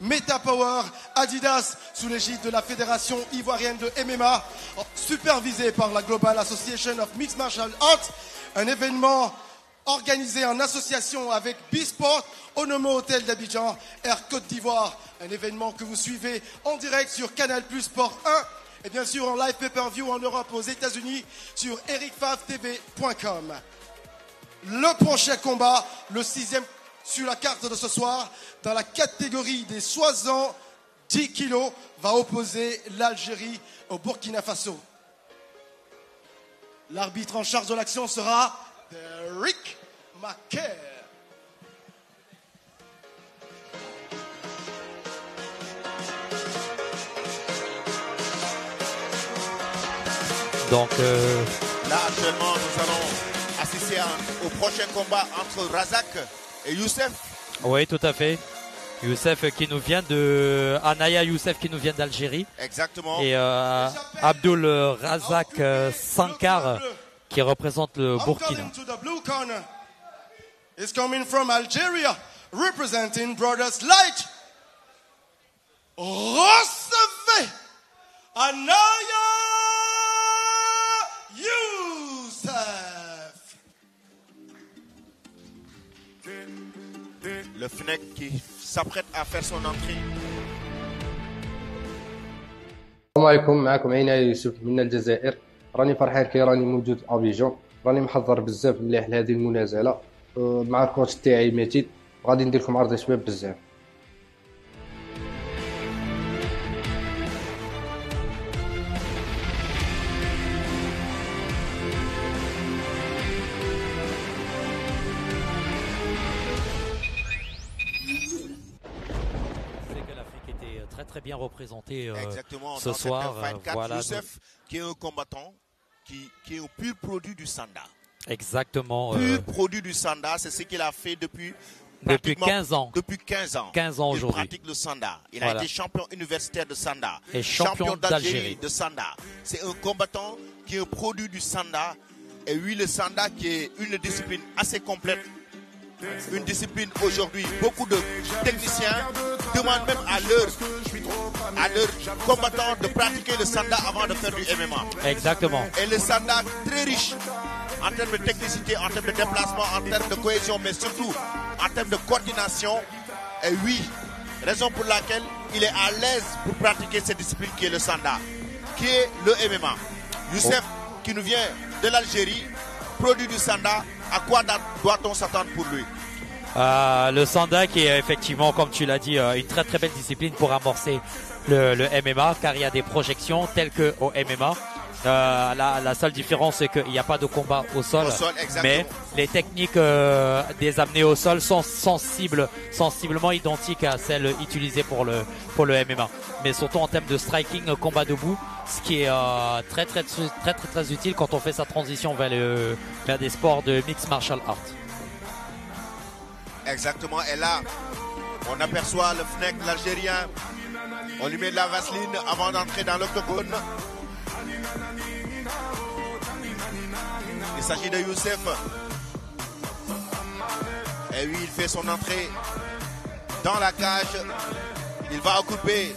Meta Power Adidas sous l'égide de la Fédération ivoirienne de MMA, supervisée par la Global Association of Mixed Martial Arts, un événement organisé en association avec B-Sport au Nomo Hôtel d'Abidjan, Air Côte d'Ivoire, un événement que vous suivez en direct sur Canal Plus Sport 1 et bien sûr en live pay-per-view en Europe, aux États-Unis sur ericfavtv.com. Le prochain combat, le 6e sur la carte de ce soir, dans la catégorie des 70 kilos, va opposer l'Algérie au Burkina Faso. L'arbitre en charge de l'action sera Derrick Macker. Donc là actuellement nous allons assister au prochain combat entre Razak et Youssef. Oui, tout à fait. Youssef qui nous vient de Anaya Youssef qui nous vient d'Algérie. Exactement. Et Abdul Razak Sankar qui représente le Burkina. Is coming from Algeria, representing Brothers Light. Recevez Anaya Youssef. Le FNEC qui s'apprête à faire son entrée. السلام عليكم. معكم عناية يوسف من الجزائر. راني فرحان كي راني موجود في ابيجون. راني محضر بزاف مليح لهذه المنازله مع الكوتش تاعي ماتيد. غادي ندير لكم عرض شباب بزاف. Très bien représenté exactement, ce soir. Voilà, Youssef qui est un combattant qui est un pur produit du Sanda. Exactement. Pur produit du Sanda, c'est ce qu'il a fait depuis 15 ans. Depuis 15 ans. 15 ans aujourd'hui. Il pratique le Sanda. Il a été champion universitaire de Sanda. Et champion d'Algérie de Sanda. C'est un combattant qui est un produit du Sanda. Et oui, le Sanda qui est une discipline assez complète. Une discipline aujourd'hui, beaucoup de techniciens demandent même à leurs combattants de pratiquer le Sanda avant de faire du MMA. Exactement. Et le Sanda très riche en termes de technicité, en termes de déplacement, en termes de cohésion, mais surtout en termes de coordination. Et oui, raison pour laquelle il est à l'aise pour pratiquer cette discipline qui est le Sanda, qui est le MMA. Youssef, qui nous vient de l'Algérie, produit du Sanda. À quoi doit-on s'attendre pour lui? Le Sanda qui est effectivement, comme tu l'as dit, une très très belle discipline pour amorcer le MMA, car il y a des projections telles qu'au MMA. La seule différence, c'est qu'il n'y a pas de combat au sol, mais les techniques des amenées au sol sont sensiblement identiques à celles utilisées pour le MMA. Mais surtout en termes de striking, combat debout, ce qui est très utile quand on fait sa transition vers des sports de mixed martial arts. Exactement, et là, on aperçoit le FNEC, l'Algérien. On lui met de la vaseline avant d'entrer dans l'octogone. Il s'agit de Youssef. Et oui, il fait son entrée dans la cage. Il va occuper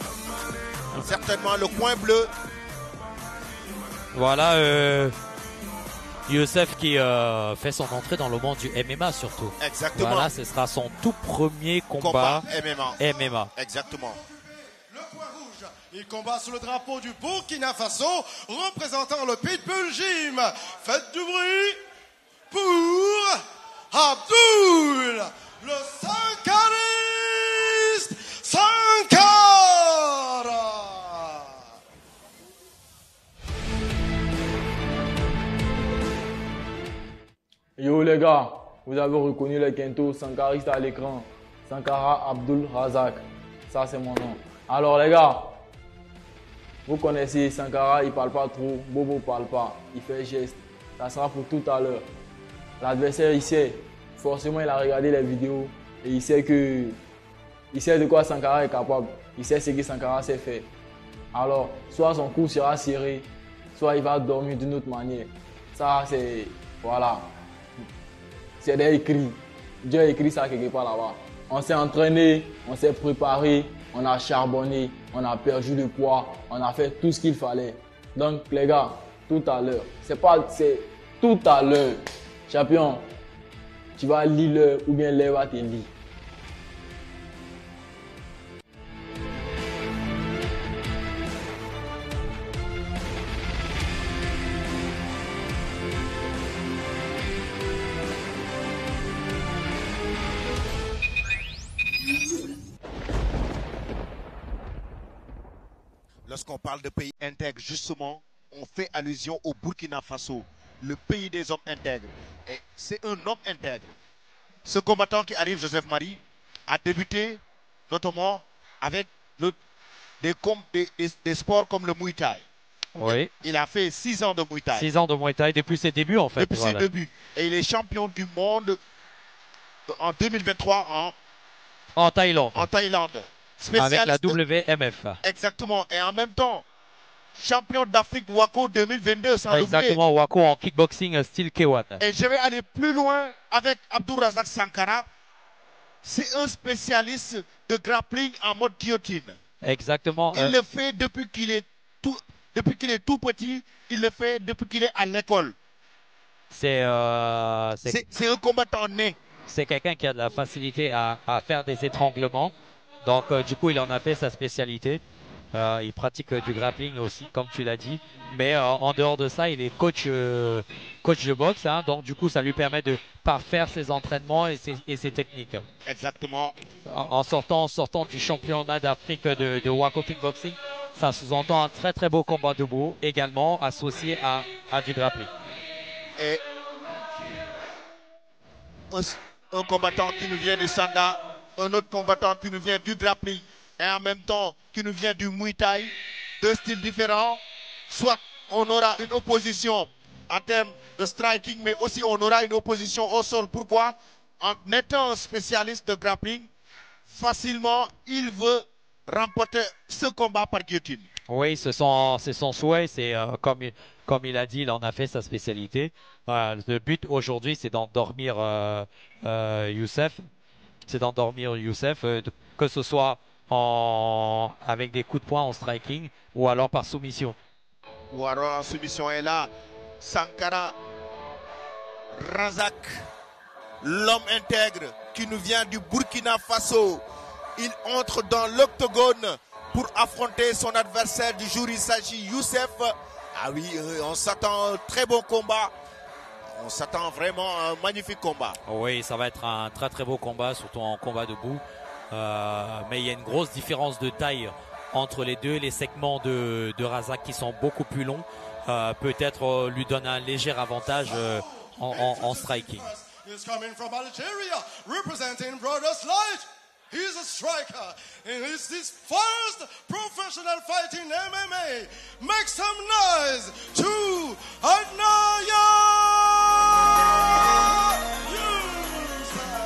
certainement le coin bleu. Voilà, Youssef qui fait son entrée dans le monde du MMA surtout. Exactement. Voilà, ce sera son tout premier combat MMA. Exactement. Le point rouge, il combat sous le drapeau du Burkina Faso, représentant le Pitbull Gym. Faites du bruit pour Abdul, le Sankariste Sankara. Yo les gars, vous avez reconnu le Kento Sankariste à l'écran. Sankara Abdul Razak, ça c'est mon nom. Alors les gars, vous connaissez Sankara, il parle pas trop, Bobo parle pas, il fait geste. Ça sera pour tout à l'heure. L'adversaire il sait, forcément il a regardé les vidéos et il sait de quoi Sankara est capable. Il sait ce que Sankara sait faire. Alors, soit son coup sera serré, soit il va dormir d'une autre manière. Ça c'est, voilà. C'est des écrits. Dieu a écrit ça quelque part là-bas. On s'est entraîné, on s'est préparé, on a charbonné, on a perdu du poids, on a fait tout ce qu'il fallait. Donc les gars, tout à l'heure, c'est tout à l'heure. Champion, tu vas lire l'heure ou bien l'heure va te lire. Lorsqu'on parle de pays intègres, justement, on fait allusion au Burkina Faso, le pays des hommes intègres. Et c'est un homme intègre. Ce combattant qui arrive, Joseph Marie, a débuté notamment avec des sports comme le Muay Thai. Oui. Il a fait 6 ans de Muay Thai. 6 ans de Muay Thai depuis ses débuts en fait. Depuis ses débuts. Et il est champion du monde en 2023 en Thaïlande. En Thaïlande. Avec la WMF. Exactement. Et en même temps, champion d'Afrique WACO 2022. Sans Exactement, WACO en kickboxing style K1. Et je vais aller plus loin avec Abdourazak Sankara. C'est un spécialiste de grappling en mode guillotine. Exactement. Il le fait depuis qu'il est tout petit. Il le fait depuis qu'il est à l'école. C'est un combattant né. C'est quelqu'un qui a de la facilité à faire des étranglements. Donc, du coup, il en a fait sa spécialité. Il pratique du grappling aussi, comme tu l'as dit. Mais en dehors de ça, il est coach de boxe. Hein, donc, du coup, ça lui permet de parfaire ses entraînements et ses techniques. Exactement. En sortant du championnat d'Afrique de WACO Kickboxing, ça sous-entend un très très beau combat debout, également associé à du grappling. Et un combattant qui nous vient du Sanda, un autre combattant qui nous vient du grappling et en même temps qui nous vient du Muay Thai, deux styles différents. Soit on aura une opposition en termes de striking, mais aussi on aura une opposition au sol. Pourquoi? En étant un spécialiste de grappling, facilement il veut remporter ce combat par guillotine. Oui, c'est son souhait. C'est comme il a dit, il en a fait sa spécialité. Le but aujourd'hui, c'est d'endormir Youssef. C'est d'endormir Youssef, que ce soit avec des coups de poing en striking ou alors par soumission. Ou alors en soumission. Et là, Sankara Razak, l'homme intègre qui nous vient du Burkina Faso. Il entre dans l'octogone pour affronter son adversaire du jour. Il s'agit Youssef. Ah oui, on s'attend à un très bon combat. On s'attend vraiment à un magnifique combat. Oui, ça va être un très très beau combat, surtout en combat debout. Mais il y a une grosse différence de taille entre les deux. Les segments de Razak qui sont beaucoup plus longs, peut-être lui donne un léger avantage en striking. He's coming from Algeria, representing Brothers Light. He's a striker, and it's his first professional fight in MMA. Make some noise to Anaya Youssef.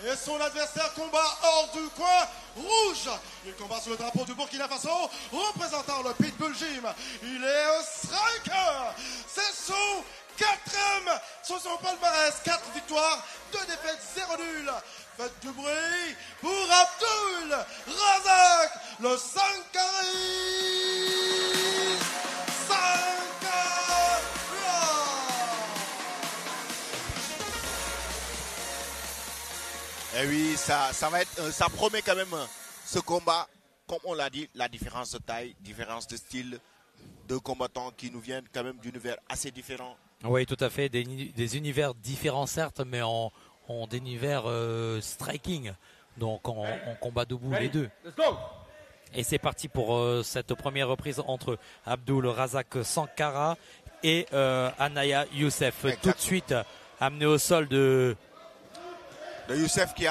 Et son adversaire combat hors du coin rouge. Il combat sous le drapeau du Burkina Faso, représentant le Pitbull Gym. Il est un striker. C'est son quatrième sur son palmarès. 4 victoires, 2 défaites, 0 nul. Faites du bruit pour Abdul Razak, le Sankari Sankara. Et oui, ça va être, ça promet quand même ce combat. Comme on l'a dit, la différence de taille, différence de style, deux combattants qui nous viennent quand même d'univers assez différents. Oui, tout à fait, des univers différents certes, mais en univers striking, donc en combat debout les deux. Et c'est parti pour cette première reprise entre Abdul Razak Sankara et Anaya Youssef. Tout de suite amené au sol de Youssef qui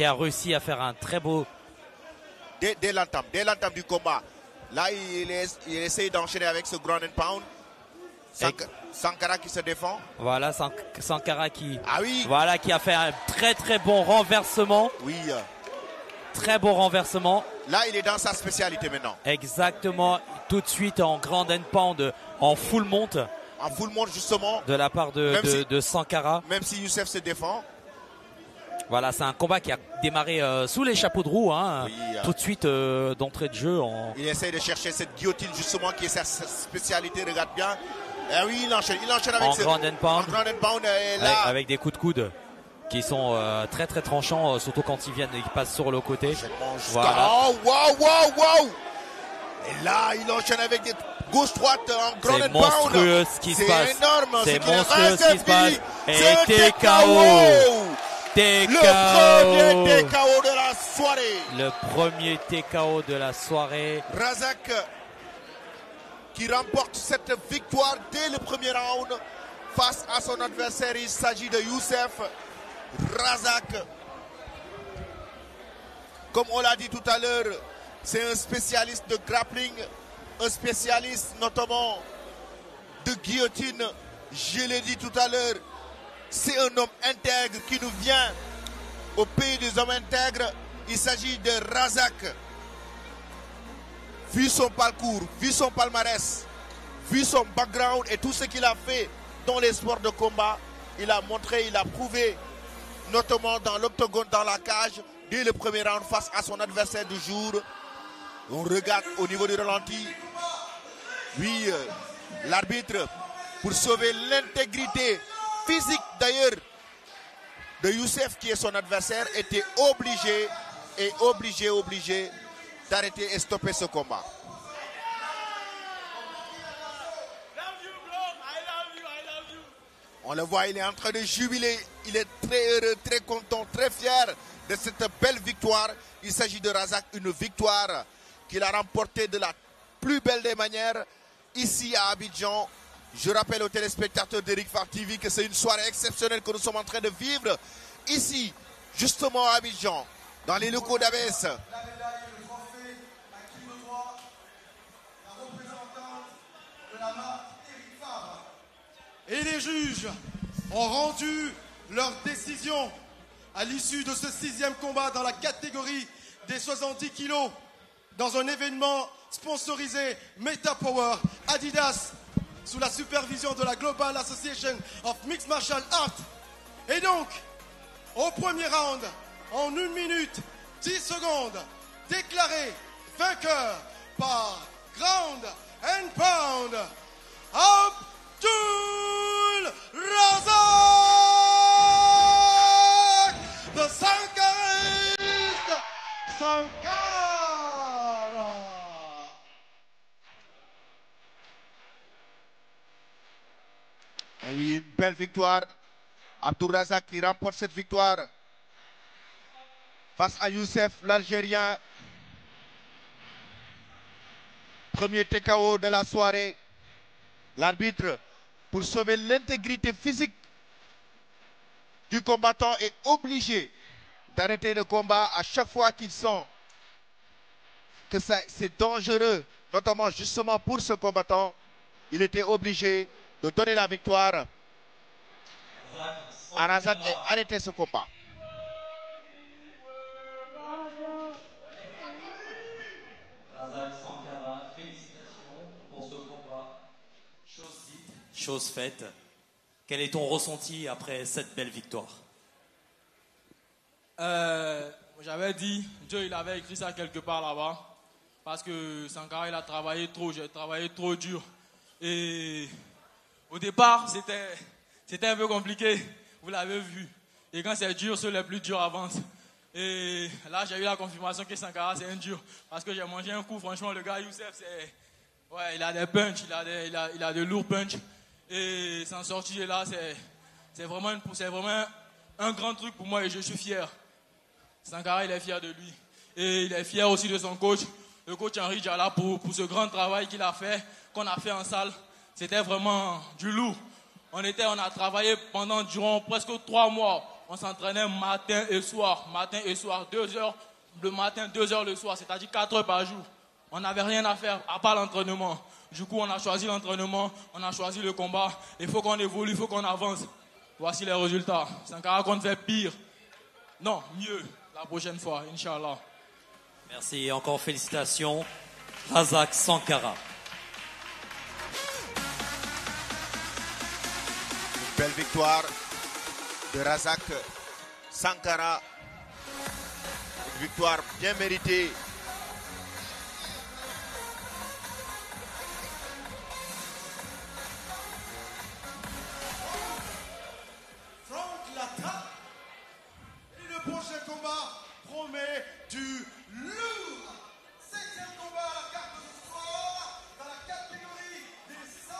a réussi à faire un très beau... Dès l'entame du combat, là il essaye d'enchaîner avec ce ground and pound. Sankara qui se défend. Voilà, Sankara qui a fait un très très bon renversement. Oui. Très bon renversement. Là, il est dans sa spécialité maintenant. Exactement. Tout de suite en ground and pound, en full monte. en full monde justement. De la part de Sankara. Même si Youssef se défend. Voilà, c'est un combat qui a démarré sous les chapeaux de roue, hein, Oui, tout de suite d'entrée de jeu. Il essaye de chercher cette guillotine justement qui est sa spécialité, regarde bien. Et oui, il enchaîne avec en ground and pound, et là... avec des coups de coude qui sont très très tranchants, surtout quand ils passent sur le côté. Voilà. Oh, wow. Et là, il enchaîne avec des gauche-droite en ground and pound. C'est monstrueux ce qui se passe. C'est énorme. C'est monstrueux ce qui se passe. Et TKO. Le premier TKO. TKO de la soirée. Le premier TKO de la soirée. Razak qui remporte cette victoire dès le premier round face à son adversaire. Il s'agit de Youssef Razak. Comme on l'a dit tout à l'heure, c'est un spécialiste de grappling, un spécialiste notamment de guillotine. Je l'ai dit tout à l'heure, c'est un homme intègre qui nous vient au pays des hommes intègres. Il s'agit de Razak. Vu son parcours, vu son palmarès, vu son background et tout ce qu'il a fait dans les sports de combat, il a montré, il a prouvé, notamment dans l'octogone, dans la cage, dès le premier round face à son adversaire du jour. On regarde au niveau du ralenti. Oui, l'arbitre, pour sauver l'intégrité physique d'ailleurs de Youssef qui est son adversaire, était obligé d'arrêter et stopper ce combat. On le voit, il est en train de jubiler, il est très heureux, très content, très fier de cette belle victoire. Il s'agit de Razak, une victoire qu'il a remportée de la plus belle des manières ici à Abidjan. Je rappelle aux téléspectateurs d'Eric Far TV que c'est une soirée exceptionnelle que nous sommes en train de vivre ici, justement à Abidjan, dans les locaux d'Abès. Et les juges ont rendu leur décision à l'issue de ce 6e combat dans la catégorie des 70 kilos dans un événement sponsorisé Meta Power Adidas sous la supervision de la Global Association of Mixed Martial Arts. Et donc, au premier round, en 1 minute 10 secondes, déclaré vainqueur par Ground and Pound, Abdul Razak de Sankara. Et oui, une belle victoire. Abdul Razak qui remporte cette victoire face à Youssef, l'Algérien. Premier TKO de la soirée. L'arbitre, pour sauver l'intégrité physique du combattant, est obligé d'arrêter le combat à chaque fois qu'il sent que c'est dangereux, notamment justement pour ce combattant. Il était obligé de donner la victoire à Razak et arrêter ce combat. Chose faite. Quel est ton ressenti après cette belle victoire? J'avais dit, Dieu il avait écrit ça quelque part là-bas, parce que Sankara il a travaillé trop, j'ai travaillé trop dur. Et au départ, c'était un peu compliqué, vous l'avez vu. Et quand c'est dur, ceux les plus durs avancent. Et là, j'ai eu la confirmation que Sankara c'est un dur, parce que j'ai mangé un coup, franchement, le gars Youssef, il a des punchs, il a de lourds punchs. Et s'en sortir là, c'est vraiment un grand truc pour moi et je suis fier. Sankara, il est fier de lui. Et il est fier aussi de son coach, le coach Henri Djala, pour ce grand travail qu'il a fait, qu'on a fait en salle. C'était vraiment du lourd. On a travaillé durant presque 3 mois. On s'entraînait matin et soir, 2 heures le matin, 2 heures le soir, c'est-à-dire 4 heures par jour. On n'avait rien à faire à part l'entraînement. Du coup, on a choisi l'entraînement, on a choisi le combat. Il faut qu'on évolue, il faut qu'on avance. Voici les résultats. Sankara compte faire pire. Non, mieux la prochaine fois, Inch'Allah. Merci et encore félicitations, Razak Sankara. belle victoire de Razak Sankara. Une victoire bien méritée. Franck Lata. Et le prochain combat promet du lourd. 7e combat à la carte de ce soir dans la catégorie des 100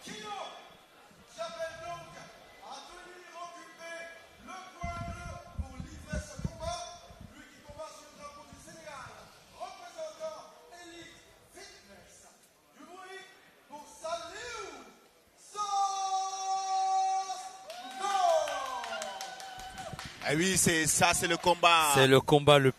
kilos. J'appelle donc à venir occuper le point bleu pour livrer ce combat. Lui qui combat sur le drapeau du Sénégal, représentant Elite Fitness. Du bruit pour Saliou Sauce. Ah oui, c'est ça, c'est le combat. C'est le combat le plus